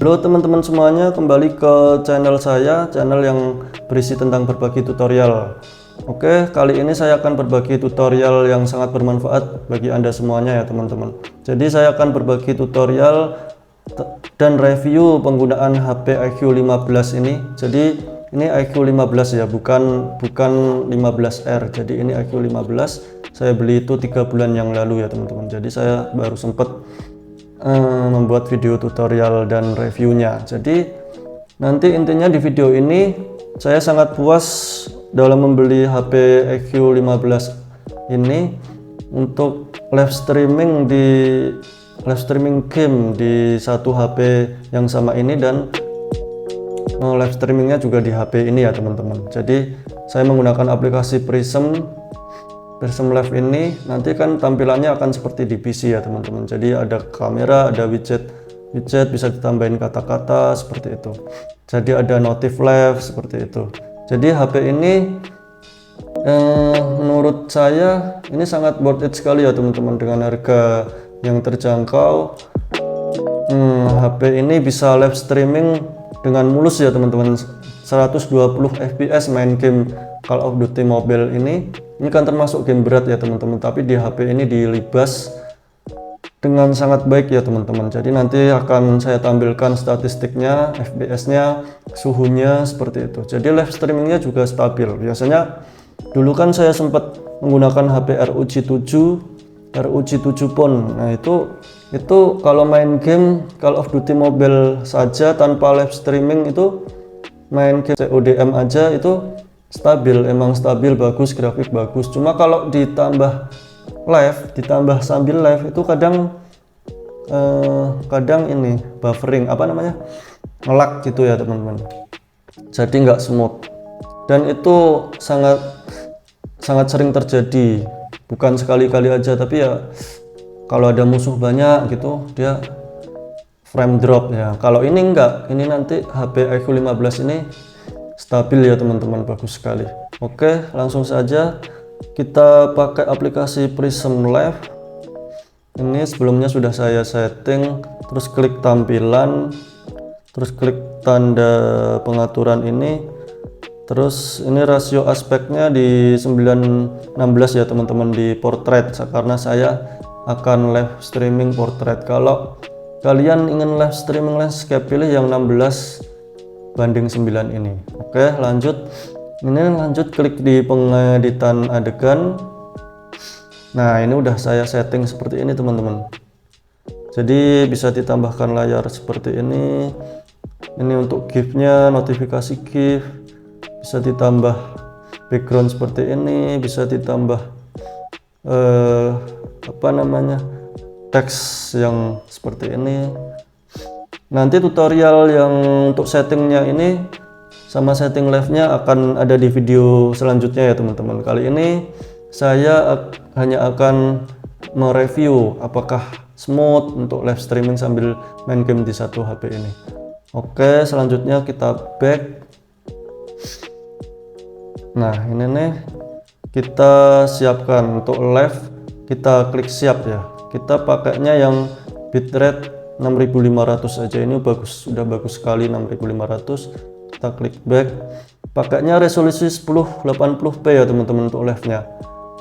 Halo teman-teman semuanya, kembali ke channel saya, channel yang berisi tentang berbagi tutorial. Oke, kali ini saya akan berbagi tutorial yang sangat bermanfaat bagi Anda semuanya ya teman-teman. Jadi saya akan berbagi tutorial dan review penggunaan HP iQOO 15 ini. Jadi ini iQOO 15 ya, bukan 15R. Jadi ini iQOO 15. Saya beli itu 3 bulan yang lalu ya teman-teman. Jadi saya baru sempat membuat video tutorial dan reviewnya. Jadi nanti intinya di video ini saya sangat puas dalam membeli HP iQOO 15 ini untuk live streaming game di satu HP yang sama ini, dan live streamingnya juga di HP ini ya teman-teman. Jadi saya menggunakan aplikasi Prism Live ini. Nanti kan tampilannya akan seperti di PC ya teman-teman. Jadi ada kamera, ada widget bisa ditambahin kata-kata seperti itu. Jadi ada notif live seperti itu. Jadi HP ini menurut saya ini sangat worth it sekali ya teman-teman, dengan harga yang terjangkau. HP ini bisa live streaming dengan mulus ya teman-teman, 120 fps main game Call of Duty Mobile ini kan termasuk game berat ya teman-teman, tapi di HP ini dilibas dengan sangat baik ya teman-teman. Jadi nanti akan saya tampilkan statistiknya, fps-nya, suhunya seperti itu. Jadi live streamingnya juga stabil. Biasanya dulu kan saya sempat menggunakan HP ROG 7 Phone. Nah itu kalau main game Call of Duty Mobile saja tanpa live streaming, itu main game CODM aja itu stabil, emang stabil, bagus, grafik bagus. Cuma kalau ditambah sambil live itu kadang ini buffering, nge-lag gitu ya teman-teman. Jadi nggak smooth, dan itu sangat sering terjadi, bukan sekali-kali aja, tapi ya kalau ada musuh banyak gitu dia frame drop ya. Kalau ini enggak, ini nanti HP iQOO 15 ini stabil ya teman-teman, bagus sekali. Oke, langsung saja kita pakai aplikasi Prism Live. Ini sebelumnya sudah saya setting, terus klik tampilan, terus klik tanda pengaturan ini, terus ini rasio aspeknya di 9:16 ya teman-teman, di portrait, karena saya akan live streaming portrait. Kalau kalian ingin live streaming landscape, pilih yang 16:9 ini. Oke, lanjut klik di pengeditan adegan. Nah ini udah saya setting seperti ini teman-teman. Jadi bisa ditambahkan layar seperti ini untuk GIF-nya, notifikasi GIF, bisa ditambah background seperti ini, bisa ditambah teks yang seperti ini. Nanti tutorial yang untuk settingnya ini sama setting live-nya akan ada di video selanjutnya ya teman-teman. Kali ini saya hanya akan mereview apakah smooth untuk live streaming sambil main game di satu HP ini. Oke, selanjutnya kita back. Nah ini nih, kita siapkan untuk live, kita klik siap ya. Kita pakainya yang bitrate 6500 aja, ini sudah bagus sekali 6500. Kita klik back, pakainya resolusi 1080p ya teman-teman untuk live nya.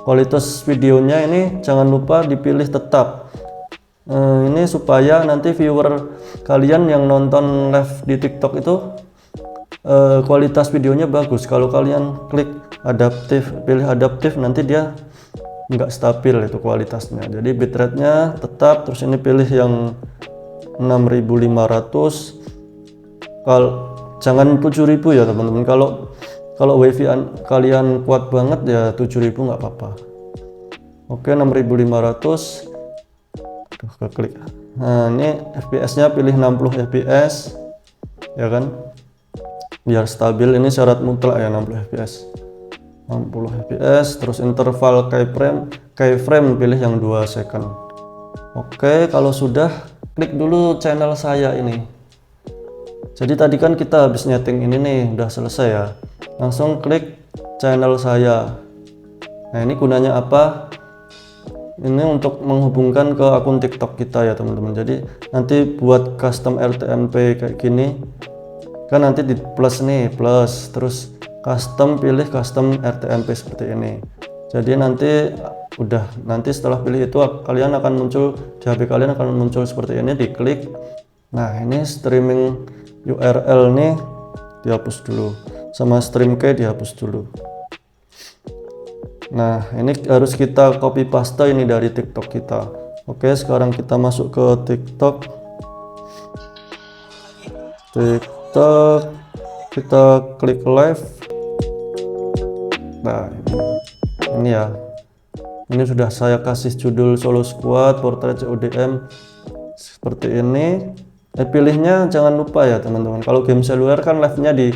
Kualitas videonya ini jangan lupa dipilih tetap, ini supaya nanti viewer kalian yang nonton live di TikTok itu kualitas videonya bagus. Kalau kalian klik pilih adaptif, nanti dia nggak stabil itu kualitasnya. Jadi bitrate nya tetap, terus ini pilih yang 6500. Jangan 7000 ya teman-teman. Kalau wifi kalian kuat banget ya 7000 nggak apa-apa. Oke, 6500. Klik. Nah ini fps nya pilih 60 fps ya kan, biar stabil. Ini syarat mutlak ya, 60 fps. Terus interval keyframe pilih yang 2 second. Oke, kalau sudah, klik dulu channel saya ini. Jadi tadi kan kita habis nyeting ini nih, udah selesai ya. Langsung klik channel saya. Nah ini gunanya apa? ini untuk menghubungkan ke akun TikTok kita ya teman-teman. Jadi nanti buat custom RTMP kayak gini kan, nanti di plus nih, plus terus custom, pilih custom RTMP seperti ini. Jadi nanti nanti setelah pilih itu kalian akan muncul di HP kalian, akan muncul seperti ini, diklik. Nah ini streaming URL nih dihapus dulu, sama stream key dihapus dulu. Nah ini harus kita copy paste ini dari TikTok kita. Oke, sekarang kita masuk ke TikTok, kita klik live. Nah ini ya, ini sudah saya kasih judul Solo Squad Portrait CODM seperti ini. Pilihnya jangan lupa ya teman-teman, kalau game seluler kan live-nya di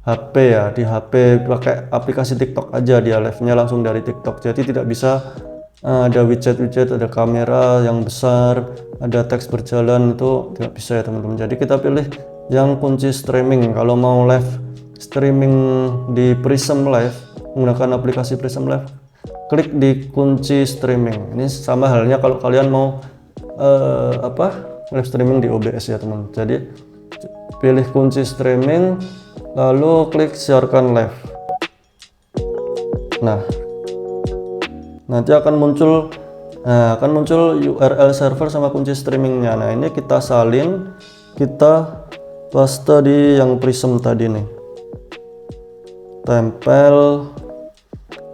HP ya, di HP pakai aplikasi TikTok aja, dia live-nya langsung dari TikTok, jadi tidak bisa ada widget-widget, ada kamera yang besar, ada teks berjalan, itu tidak bisa ya teman-teman. Jadi kita pilih yang kunci streaming. Kalau mau live streaming di Prism Live menggunakan aplikasi Prism Live, klik di kunci streaming. Ini sama halnya kalau kalian mau live streaming di OBS ya teman. Jadi pilih kunci streaming, lalu klik siarkan live. Nah nanti akan muncul URL server sama kunci streamingnya. Nah ini kita salin, kita paste di yang Prism tadi nih, tempel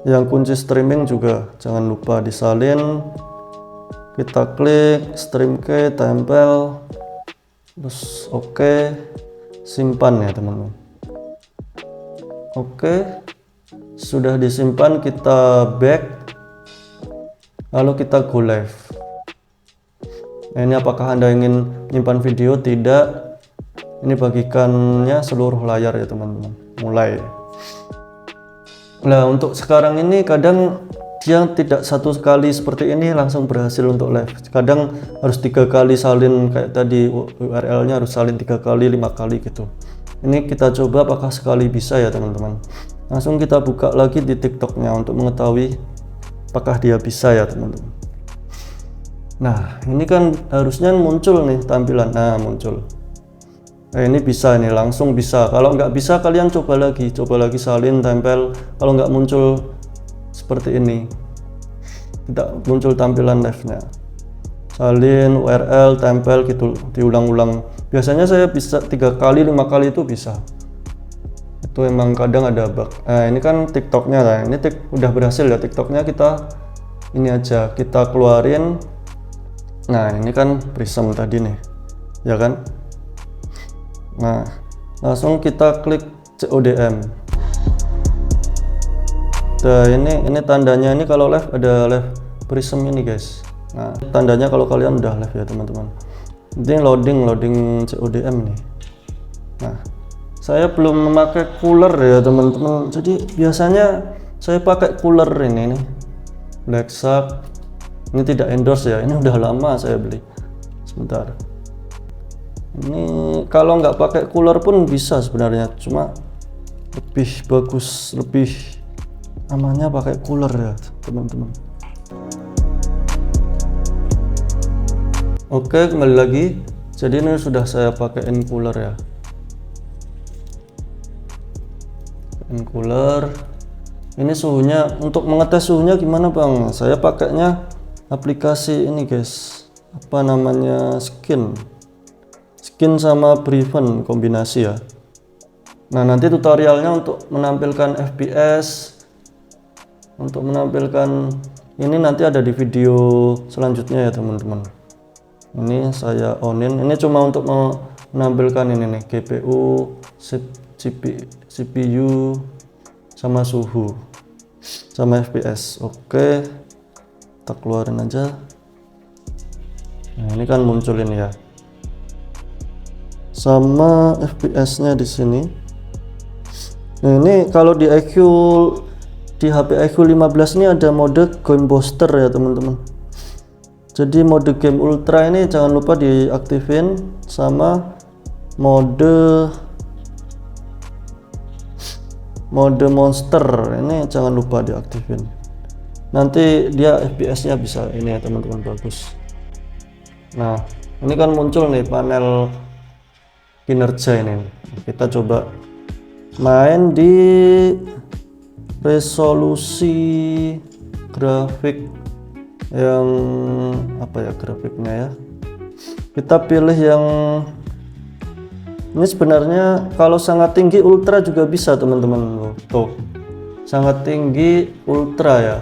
yang kunci streaming juga jangan lupa disalin. Kita klik stream key, tempel, terus oke, simpan ya teman-teman. Oke, sudah disimpan, kita back, lalu kita go live. Nah, ini apakah Anda ingin menyimpan video? Tidak, ini bagikannya seluruh layar ya teman-teman. Mulai. Nah untuk sekarang ini kadang dia tidak satu kali seperti ini langsung berhasil untuk live, kadang harus 3 kali salin, kayak tadi URL nya harus salin 3 kali 5 kali gitu. Ini kita coba apakah sekali bisa ya teman-teman. Langsung kita buka lagi di TikToknya untuk mengetahui apakah dia bisa ya teman-teman. Nah ini kan harusnya muncul nih tampilan, nah muncul. Nah ini bisa, ini langsung bisa. Kalau nggak bisa kalian coba lagi salin, tempel. Kalau nggak muncul seperti ini, tidak muncul tampilan live-nya, salin URL, tempel gitu, diulang-ulang. Biasanya saya bisa 3 kali 5 kali itu bisa. Itu emang kadang ada bug. Nah ini kan TikToknya, nah ini udah berhasil ya TikToknya. Kita ini aja kita keluarin. Nah ini kan Prism tadi nih ya kan. Nah langsung kita klik CODM. Nah ini tandanya, ini kalau live ada live Prism ini guys. Nah tandanya kalau kalian udah live ya teman-teman. Ini loading CODM nih. Nah saya belum memakai cooler ya teman-teman, jadi biasanya saya pakai cooler ini nih, Black Shark. Ini tidak endorse ya, ini udah lama saya beli. Sebentar, ini kalau nggak pakai cooler pun bisa sebenarnya, cuma lebih bagus, lebih amannya pakai cooler ya teman-teman. Oke, kembali lagi. Jadi ini sudah saya pakaiin cooler ya. Cooler. Ini suhunya, untuk mengetes suhunya gimana bang? Saya pakainya aplikasi ini guys. Apa namanya? Skin sama Breven kombinasi ya. Nah nanti tutorialnya untuk menampilkan FPS, untuk menampilkan ini nanti ada di video selanjutnya ya teman-teman. Ini saya onin, ini cuma untuk menampilkan ini nih, GPU, CPU sama suhu sama FPS. Oke, kita keluarin aja. Nah ini kan muncul ini ya, sama FPS nya di sini. Nah ini kalau di HP iQ 15 ini ada mode game booster ya teman-teman. Jadi mode game ultra ini jangan lupa diaktifin, sama mode monster ini jangan lupa diaktifin. nanti dia FPS-nya bisa ini ya teman-teman, bagus. Nah, ini kan muncul nih panel kinerja ini. Kita coba main di resolusi grafik yang apa ya grafiknya ya. Kita pilih yang ini, sebenarnya kalau sangat tinggi ultra juga bisa teman-teman. Tuh, sangat tinggi ultra ya.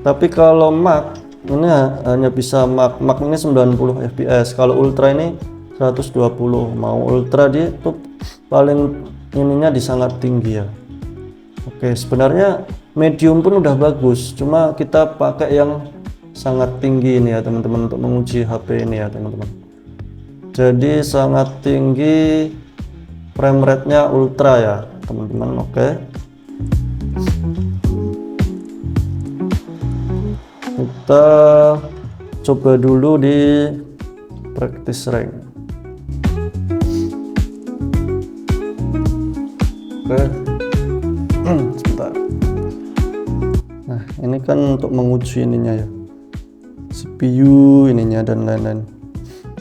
Tapi kalau max ini hanya bisa max ini 90 fps. Kalau ultra ini 120. Mau ultra dia tuh paling ininya di sangat tinggi ya. Oke, sebenarnya medium pun udah bagus, cuma kita pakai yang sangat tinggi ini ya teman-teman untuk menguji HP ini ya teman-teman. Jadi sangat tinggi, frame rate-nya ultra ya teman-teman. Oke, kita coba dulu di practice rank. Oke, sebentar. Nah, ini kan untuk menguji ininya ya, CPU ininya dan lain-lain.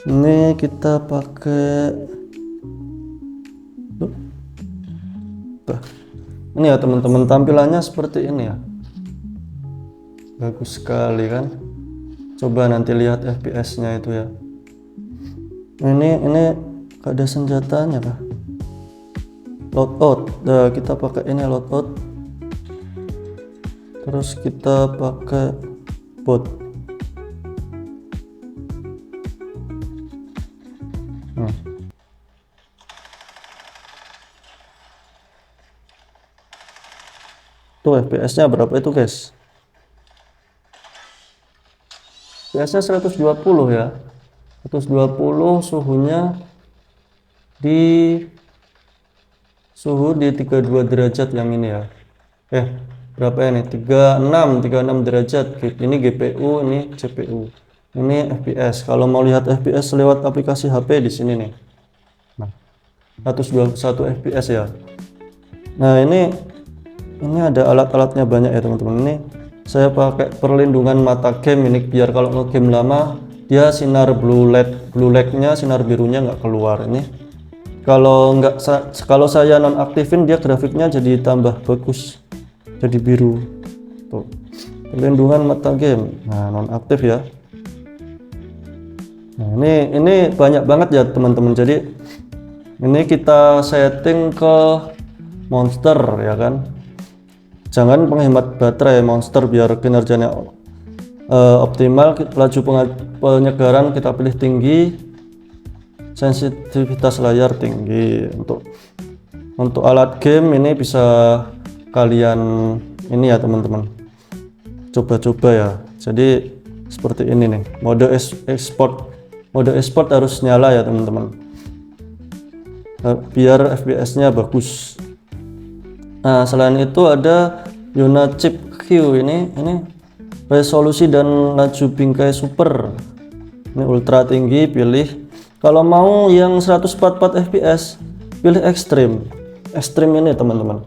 Ini kita pakai ini ya teman-teman, tampilannya seperti ini ya, bagus sekali kan. Coba nanti lihat FPS-nya itu ya. Ini gak ada senjatanya kah? Loadout. Nah, kita pakai ini loadout. Terus kita pakai bot. Tuh FPS-nya berapa itu guys? FPS-nya 120 ya. 120, suhunya di 32 derajat yang ini ya. Berapa ini? 36 derajat. Ini GPU, ini CPU. Ini FPS. Kalau mau lihat FPS lewat aplikasi HP di sini nih. Nah, 121 FPS ya. Nah, ini ada alat-alatnya banyak ya teman-teman. Ini saya pakai perlindungan mata game ini biar kalau nge-game lama dia sinar blue light-nya, sinar birunya nggak keluar. Ini kalau saya nonaktifin dia grafiknya jadi tambah bagus, jadi biru. Tuh, perlindungan mata game. Nah, nonaktif ya. Nah, ini banyak banget ya teman-teman. Jadi ini kita setting ke monster ya kan. Jangan penghemat baterai monster biar kinerjanya optimal. Laju penyegaran kita pilih tinggi, sensitivitas layar tinggi. Untuk alat game ini bisa kalian ini ya teman-teman, coba-coba ya. Jadi seperti ini nih, mode export harus nyala ya teman-teman, biar FPS-nya bagus. Nah, selain itu ada Yuna Chip Q ini resolusi dan laju bingkai super. Ini ultra tinggi, pilih. Kalau mau yang 144 fps pilih ekstrim ini teman-teman.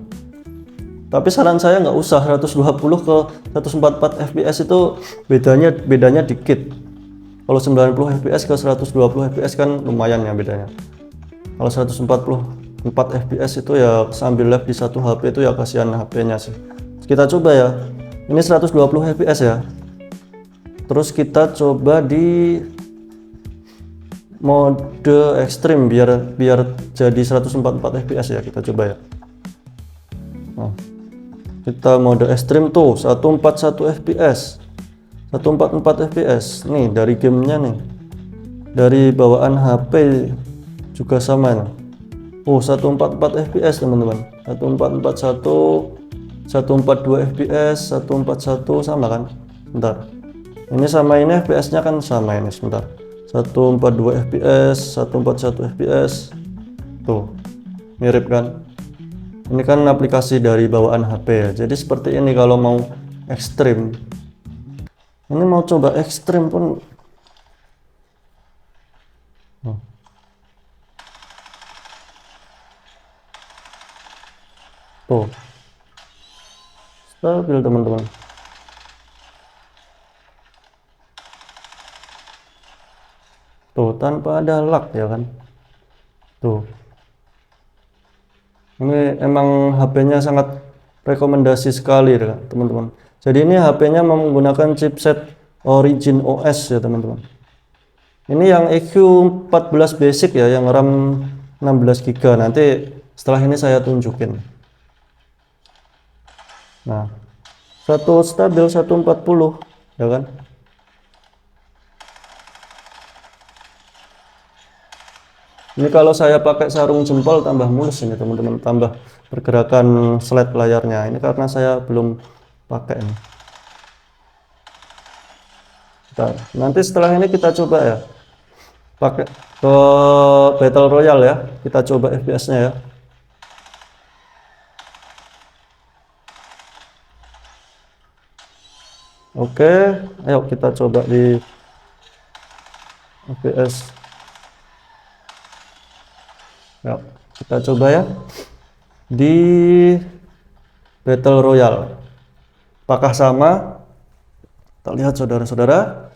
Tapi saran saya nggak usah 120 ke 144 fps, itu bedanya dikit. Kalau 90 fps ke 120 fps kan lumayan ya bedanya. Kalau 144 fps itu ya sambil live di satu HP itu ya kasihan HP-nya sih. Kita coba ya. Ini 120 fps ya. Terus kita coba di mode ekstrim biar jadi 144 fps ya. Kita coba ya. Nah, kita mode ekstrim tuh 141 fps. 144 fps. Nih dari gamenya nih. Dari bawaan HP juga sama nih. 144 fps teman-teman. 1441, 142 fps, 141 sama kan? Bentar. Ini sama ini fps-nya kan sama ini, sebentar. 142 fps, 141 fps. Tuh. Mirip kan? Ini kan aplikasi dari bawaan HP ya. Jadi seperti ini kalau mau ekstrim. Ini mau coba ekstrim pun tuh stabil teman-teman. tuh tanpa ada lag ya kan. Tuh ini emang HP-nya sangat rekomendasi sekali ya, teman-teman. Jadi ini HP-nya menggunakan chipset Origin OS ya teman-teman. Ini yang EQ14 basic ya, yang RAM 16 GB. Nanti setelah ini saya tunjukin. Nah, satu stabil 140 ya kan. Ini kalau saya pakai sarung jempol tambah mulus ini teman-teman, tambah pergerakan slide layarnya. Ini karena saya belum pakai ini. Nanti setelah ini kita coba ya, pakai ke Battle Royale ya. Kita coba FPS-nya ya. Oke, ayo kita coba di FPS. Ya, kita coba ya di Battle Royale. Apakah sama? Kita lihat saudara-saudara.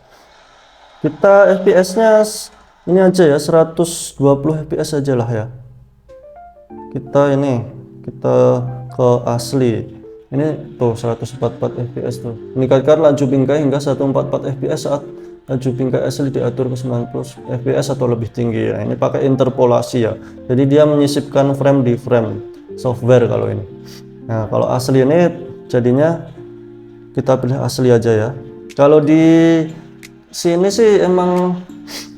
Kita FPS-nya ini aja ya, 120 FPS aja lah ya. Kita ke asli. Ini tuh 144 fps tuh. Meningkatkan laju bingkai hingga 144 fps saat laju bingkai asli diatur ke 90 fps atau lebih tinggi ya. Ini pakai interpolasi ya. Jadi dia menyisipkan frame di frame software kalau ini. Nah, kalau asli ini jadinya kita pilih asli aja ya. Kalau di sini sih emang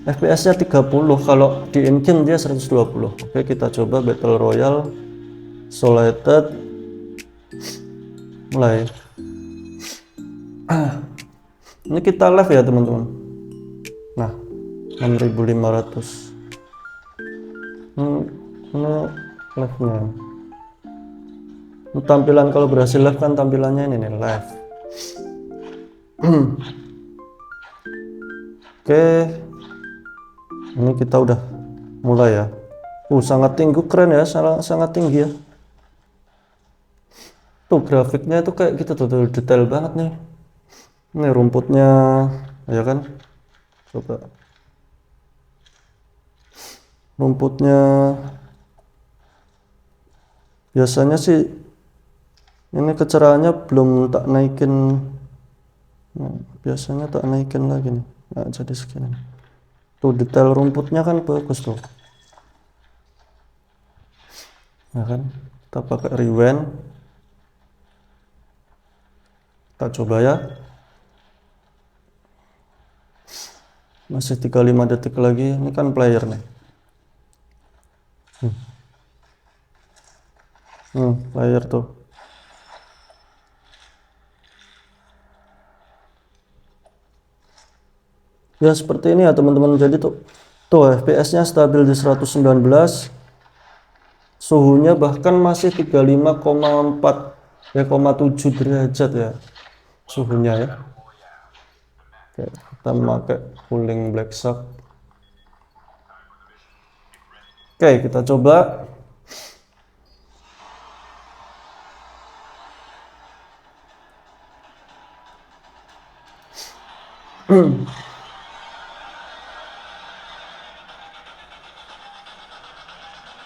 FPS-nya 30, kalau di in-game dia 120. Oke, kita coba Battle Royale Isolated. Mulai. Ini kita live ya teman-teman. Nah, 6500. Ini live-nya. Ini tampilan kalau berhasil live kan tampilannya ini nih, live. Oke. Ini kita udah mulai ya. Sangat tinggi, keren ya, sangat tinggi ya. Tuh grafiknya itu kayak gitu tuh, detail banget nih. Ini rumputnya ya kan, coba rumputnya. Biasanya sih ini kecerahannya belum tak naikin. Nah, biasanya tak naikin lagi nih. Nah, jadi segini tuh, detail rumputnya kan bagus tuh ya kan. Kita pakai rewind. Kita coba ya, masih 35 detik lagi. Ini kan player nih. Player tuh. Ya seperti ini ya teman-teman. Jadi tuh FPS-nya stabil di 119. Suhunya bahkan masih 35,4 ya, 7 derajat ya suhunya ya. Oke, kita memakai cooling Black Shark. Oke, kita coba.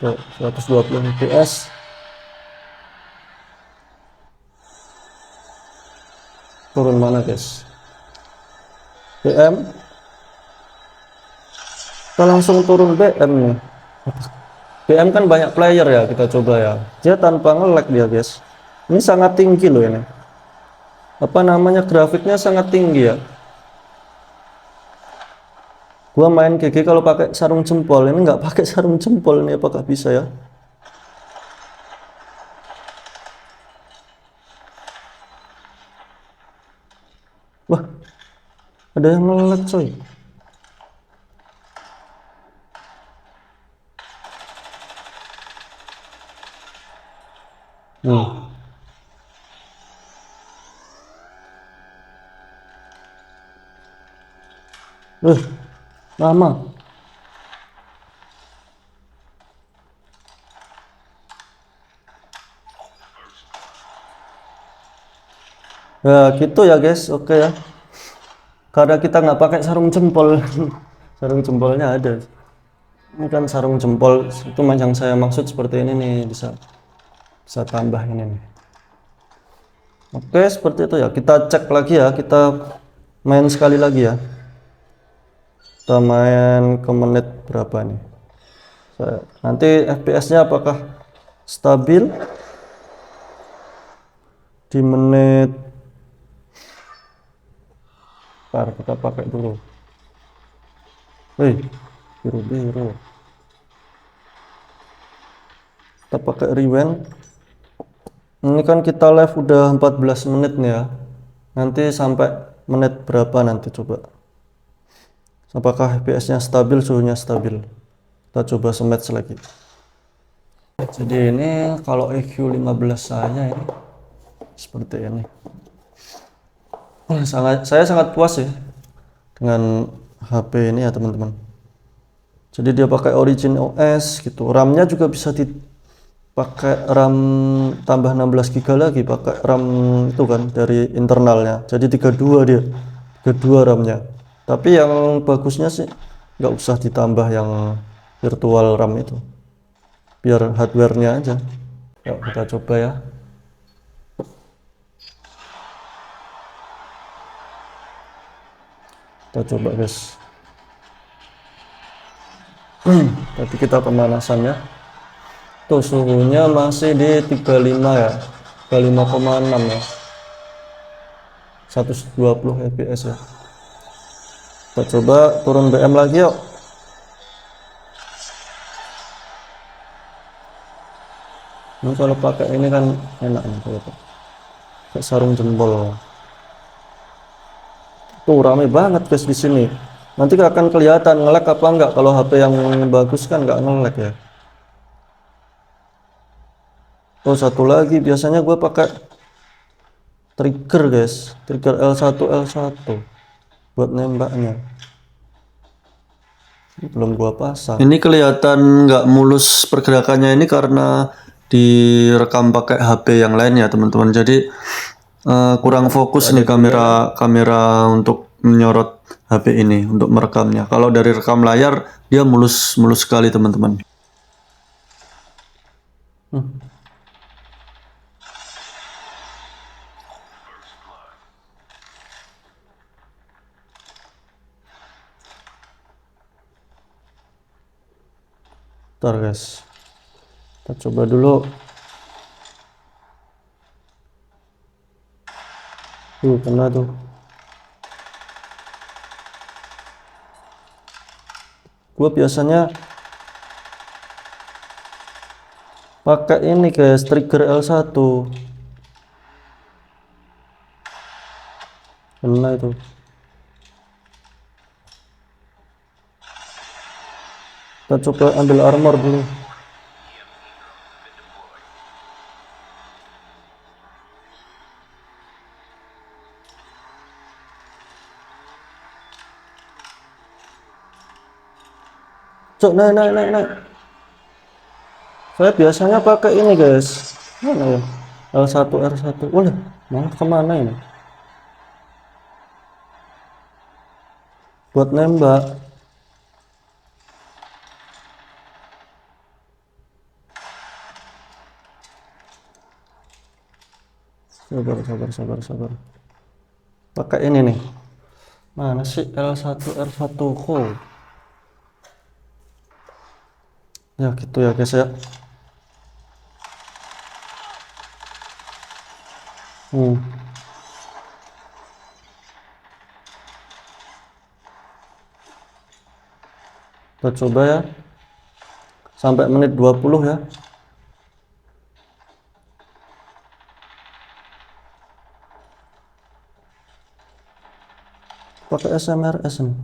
Tuh, 120 fps. Turun mana guys? BM. Kita langsung turun BM nih. BM kan banyak player ya, kita coba ya. Dia tanpa nge-lag dia guys. Ini sangat tinggi loh ini. Apa namanya, grafiknya sangat tinggi ya. Gua main GG kalau pakai sarung jempol, ini nggak pakai sarung jempol, ini apakah bisa ya? Wah, ada yang nge-lag coy. Lama. Ya gitu ya guys. Oke ya, karena kita nggak pakai sarung jempol sarung jempolnya ada. Ini kan sarung jempol itu yang saya maksud seperti ini nih, bisa tambah ini nih. Oke, seperti itu ya. Kita cek lagi ya, kita main sekali lagi ya. Kita main ke menit berapa nih? Nanti FPS-nya apakah stabil di menit. Ntar kita pakai dulu. Biru. Kita pakai rewind. Ini kan kita live udah 14 menit nih ya. Nanti sampai menit berapa nanti coba. Apakah FPS-nya stabil, suhunya stabil. Kita coba sematch lagi. Jadi ini kalau EQ 15 saya ini seperti ini. Saya sangat puas ya dengan HP ini ya teman-teman. Jadi dia pakai Origin OS gitu. RAM-nya juga bisa dipakai RAM tambah 16 GB lagi, pakai RAM itu kan dari internalnya. Jadi 32 dia. 32 RAM-nya. Tapi yang bagusnya sih nggak usah ditambah yang virtual RAM itu. Biar hardware-nya aja. Yuk kita coba ya. Kita coba guys. Tadi kita pemanasan ya. Tuh suhunya masih di 35 ya. 35,6 ya. 120 fps ya. Kita coba turun BM lagi yuk. Ini kalau pakai ini kan enak nih kalau pakai sarung jempol. Tuh rame banget guys di sini. Nanti akan kelihatan nge-lag apa enggak. Kalau HP yang bagus kan enggak nge-lag ya. Oh satu lagi, biasanya gue pakai trigger guys, trigger L1 buat nembaknya. Belum gua pasang. Ini kelihatan nggak mulus pergerakannya ini karena direkam pakai HP yang lain ya teman-teman. Jadi kurang fokus nih kamera untuk menyorot HP ini untuk merekamnya. Kalau dari rekam layar dia mulus sekali teman-teman. Bentar guys, kita coba dulu. Kena tuh. Gue biasanya pakai ini guys, trigger L1. Kena itu. Kita coba ambil armor dulu. Cok, naik. Saya biasanya pakai ini guys. Mana ya? L1 R1. Wah, malah kemana ini? Buat nembak. Sabar. Pakai ini nih. Mana sih L1 R1 ko? Ya gitu ya guys ya. Kita coba ya. Sampai menit 20 ya. Pakai SMRS nih.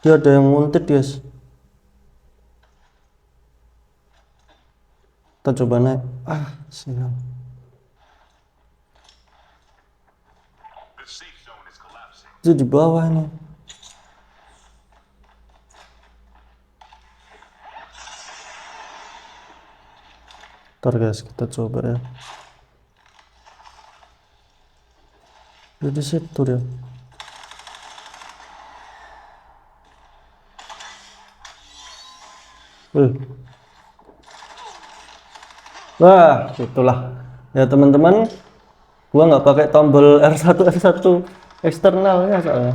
Dia ada yang nguntit guys. Kita coba naik. Sial. Itu di bawah ini. Ntar guys, kita coba ya. Jadi situ dia. Uh. Wah, itulah ya teman-teman, gua nggak pakai tombol R1 eksternalnya soalnya.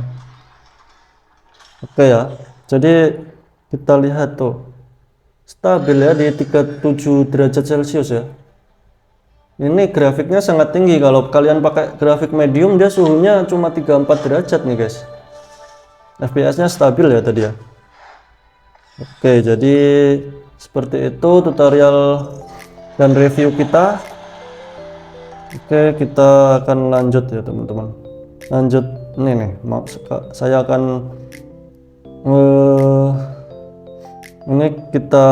Oke ya, jadi kita lihat tuh stabil ya di 37 derajat Celcius ya. Ini grafiknya sangat tinggi. Kalau kalian pakai grafik medium, dia suhunya cuma 34 derajat nih guys. FPS-nya stabil ya tadi ya. Oke, jadi seperti itu tutorial dan review kita. Oke, kita akan lanjut ya teman-teman. Lanjut ini nih, saya akan ini kita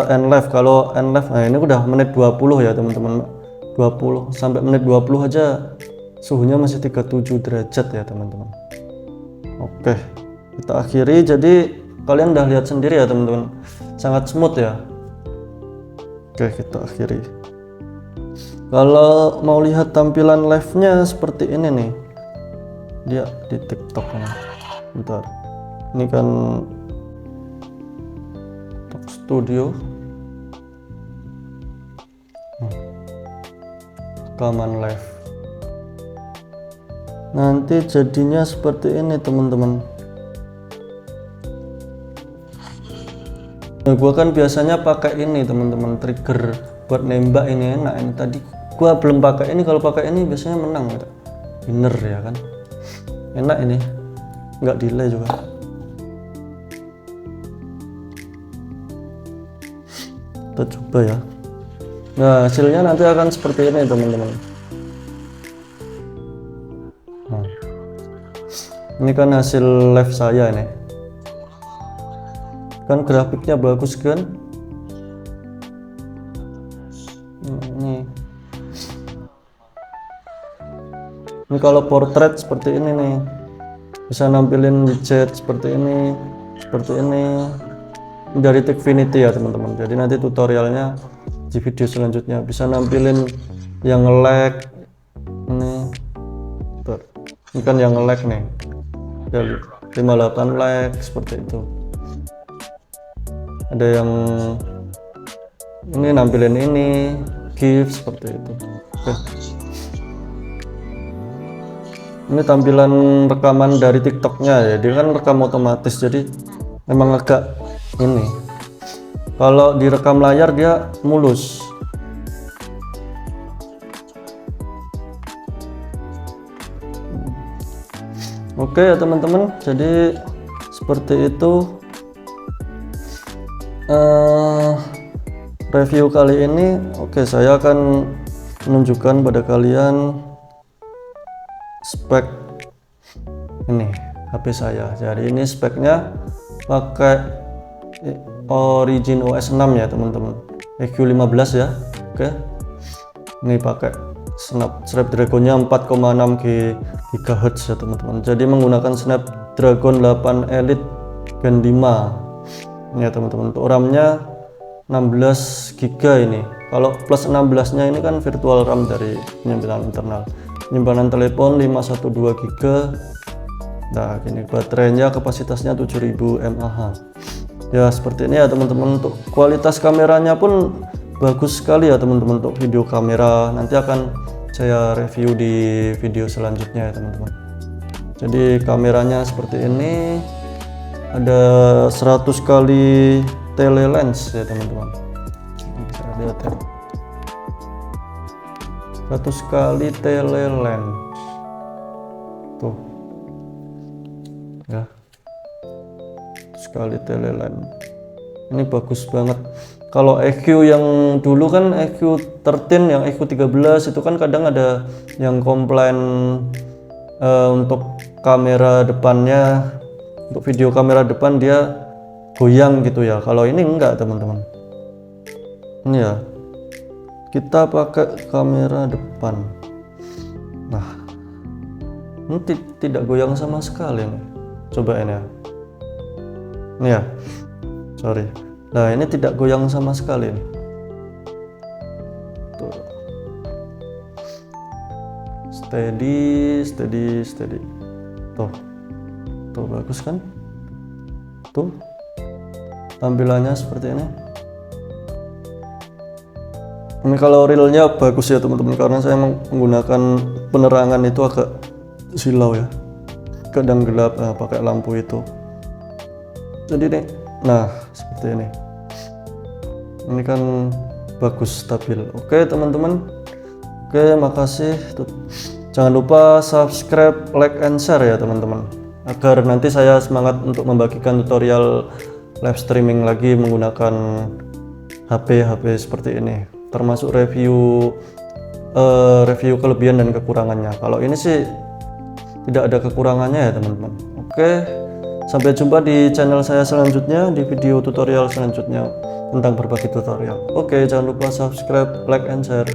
end live. Kalau end live, nah ini udah menit 20 ya teman-teman. 20 sampai menit 20 aja suhunya masih 37 derajat ya teman-teman. Oke, kita akhiri. Jadi kalian udah lihat sendiri ya teman-teman, sangat smooth ya. Oke, kita akhiri. Kalau mau lihat tampilan live-nya seperti ini nih, dia di TikTok nih. Bentar, ini kan TikTok Studio, rekaman live. Nanti jadinya seperti ini teman-teman. Nah, gua kan biasanya pakai ini teman-teman, trigger buat nembak ini enak. Ini tadi gua belum pakai ini. Kalau pakai ini biasanya menang gitu. Winner ya kan, enak ini, nggak delay juga. Kita coba ya. Nah, hasilnya nanti akan seperti ini teman-teman. Nah, ini kan hasil live saya ini, kan grafiknya bagus kan. Ini kalau portrait seperti ini nih, bisa nampilin widget seperti ini, seperti ini. Dari Tikfinity ya teman-teman. Jadi nanti tutorialnya di video selanjutnya bisa nampilin yang nge-lag ini. Ini kan yang nge-lag nih, dari 58 lag seperti itu. Ada yang ini nampilin ini GIF seperti itu. Oke. Ini tampilan rekaman dari TikToknya ya, dia kan rekam otomatis, jadi memang agak ini. Kalau direkam layar dia mulus. Oke ya teman-teman, jadi seperti itu review kali ini. Oke, saya akan menunjukkan pada kalian spek ini HP saya. Jadi ini speknya pakai Origin OS 6 ya teman-teman, EQ15 ya. Oke, ini pakai Snapdragon-nya 4,6 GHz ya teman-teman. Jadi menggunakan Snapdragon 8 Elite Gen 5 ya teman-teman. Untuk RAM-nya 16 GB ini. Kalau plus 16 nya ini kan virtual RAM dari penyimpanan internal. Penyimpanan telepon 512 GB. Nah, ini baterainya kapasitasnya 7000 mAh. Ya seperti ini ya teman-teman. Untuk kualitas kameranya pun bagus sekali ya teman-teman. Untuk video kamera nanti akan saya review di video selanjutnya ya teman-teman. Jadi kameranya seperti ini, ada 100 kali tele lens ya teman-teman. Bisa lihat ya, 100 kali tele lens tuh ya, sekali tele lens. Ini bagus banget. Kalau EQ yang dulu kan EQ 13, yang EQ 13 itu kan kadang ada yang komplain untuk kamera depannya, untuk video kamera depan dia goyang gitu ya. Kalau ini enggak teman-teman. Ini ya, kita pakai kamera depan. Nah, ini tidak goyang sama sekali nih. Coba ini ya. Ini ya, sorry. Nah, ini tidak goyang sama sekali nih. Tuh. Steady. Tuh bagus kan? Tuh tampilannya seperti ini. Ini kalau realnya bagus ya teman-teman, karena saya menggunakan penerangan itu agak silau ya, kadang gelap pakai lampu itu. Jadi nih, nah seperti ini kan bagus, stabil. Oke teman-teman, oke makasih. Jangan lupa subscribe, like, and share ya teman-teman, agar nanti saya semangat untuk membagikan tutorial live streaming lagi menggunakan HP seperti ini, termasuk review kelebihan dan kekurangannya. Kalau ini sih tidak ada kekurangannya ya teman-teman. Oke, sampai jumpa di channel saya selanjutnya, di video tutorial selanjutnya tentang berbagi tutorial. Oke, jangan lupa subscribe, like, and share.